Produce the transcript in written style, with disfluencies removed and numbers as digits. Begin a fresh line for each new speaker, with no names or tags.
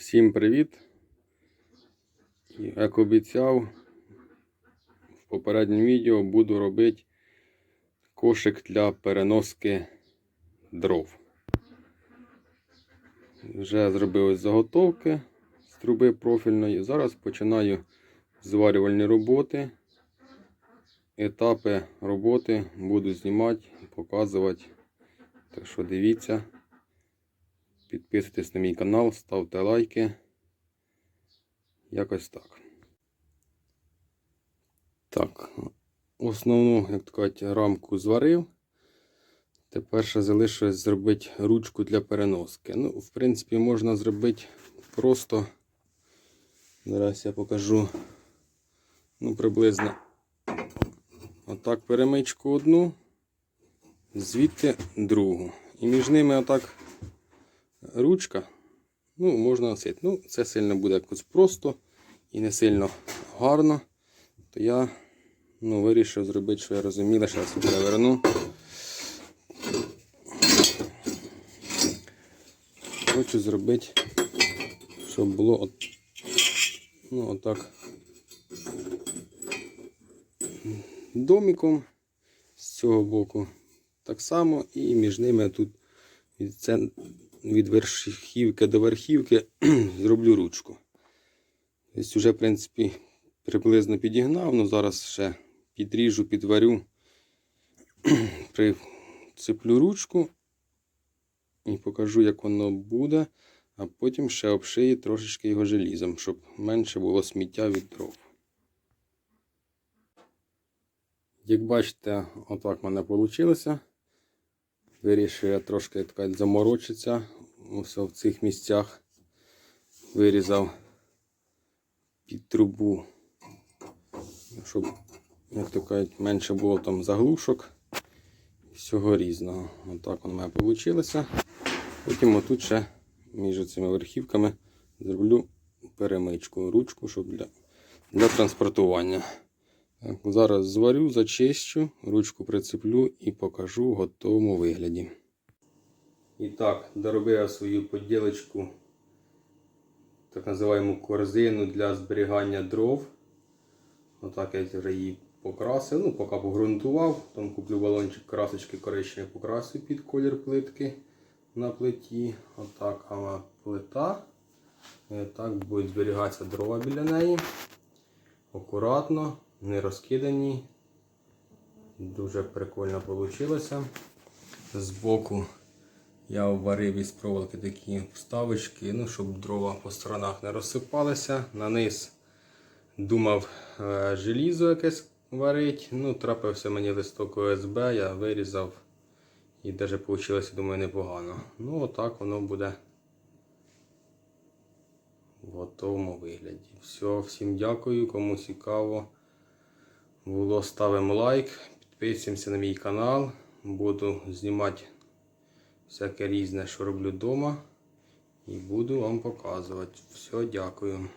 Всім привіт! Як обіцяв, в попередньому відео буду робити кошик для переноски дров. Вже зробили заготовки з труби профільної. Зараз починаю зварювальні роботи. Етапи роботи буду знімати, показувати. Так що дивіться, підписуйтесь на мій канал, ставте лайки. Якось так. Так, основну, як кажуть, рамку зварив. Тепер ще залишилось зробити ручку для переноски. Ну, в принципі, можна зробити просто. Зараз я покажу, приблизно отак перемичку одну, звідти другу. І між ними отак ручка, можна носити. Це сильно буде якось просто і не сильно гарно. То я вирішив зробити, що я розуміла, що я собі переверну. Хочу зробити, щоб було отак домиком з цього боку. Так само і між ними тут від верхівки до верхівки зроблю ручку. Ось вже, в принципі, приблизно підігнав, але зараз ще підріжу, підварю, прицеплю ручку і покажу, як воно буде, а потім ще обшию трошечки його желізом, щоб менше було сміття від дров. Як бачите, отак в мене вийшло. Вирішив я трошки, так сказати, заморочитися в цих місцях. Вирізав під трубу, щоб, як то кажуть, менше було там заглушок і всього різного. Отак воно в мене вийшло. Потім отут ще між цими верхівками зроблю перемичку, ручку, щоб для транспортування. Так, зараз зварю, зачищу, ручку прицеплю і покажу в готовому вигляді. І так, доробив я свою поділочку, так називаємо корзину для зберігання дров. Отак я вже її покрасив, поки погрунтував. Там куплю балончик красочки коричневої, покрасив під колір плитки на плиті. Отак вона плита. І так будуть зберігатися дрова біля неї. Акуратно, не розкидані. Дуже прикольно вийшло. Збоку я обварив із проволоки такі вставочки, щоб дрова по сторонах не розсипалися. На низ думав желізо якесь варить. Трапився мені листок ОСБ, я вирізав. І навіть вийшло, думаю, непогано. Отак воно буде в готовому вигляді. Все, всім дякую, кому цікаво було, ставимо лайк, підписуємося на мій канал. Буду знімати всяке різне, що роблю вдома. І буду вам показувати. Все, дякую.